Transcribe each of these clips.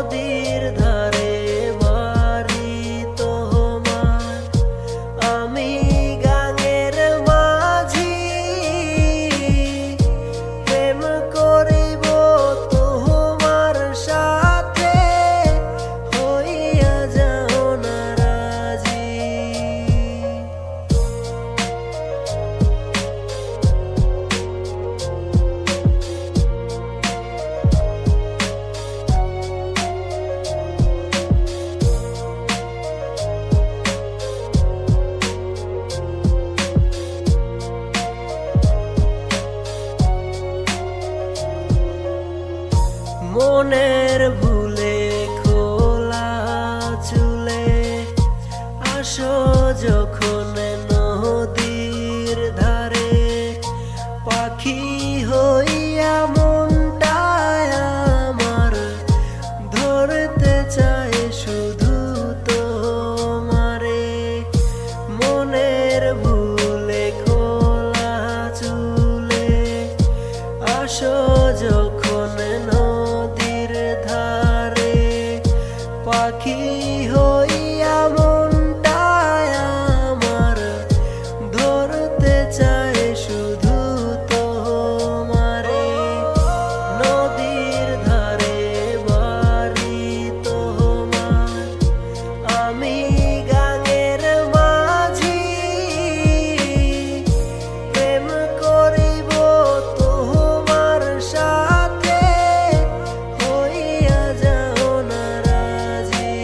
নদীর ধারে বাড়ি তোমার, আমি গাঙের মাঝি, প্রেম করিব তোমার সাথে, হইয়া যাও না রাজি। মনের ভুলে খোলা চুলে আসো যখন নদীর ধারে, পাখি হইয়া মনটায় আমার ধরতে চায় শুধু তোমারে। মনের ভুলে খোলা চুলে আসো যখন নদীর ধারে, পাখি হইয়া মনটায় আমার ধরতে চায় শুধু তোমারে। নদীর ধারে বাড়ি তোমার, আমি গাঙের মাঝি, প্রেম করিব তোমার সাথে, হইয়া যাও না রাজি।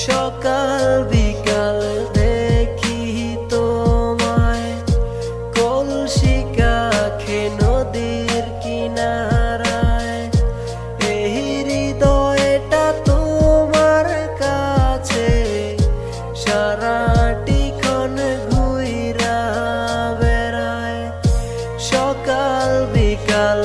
সকাল বিকাল দেখি তোমায় কলসি কাখে নদীর কিনারায়, এই হৃদয়টা তোমার কাছে সারাটিক্ষণ ঘুইরা বেড়ায়। সকাল বিকাল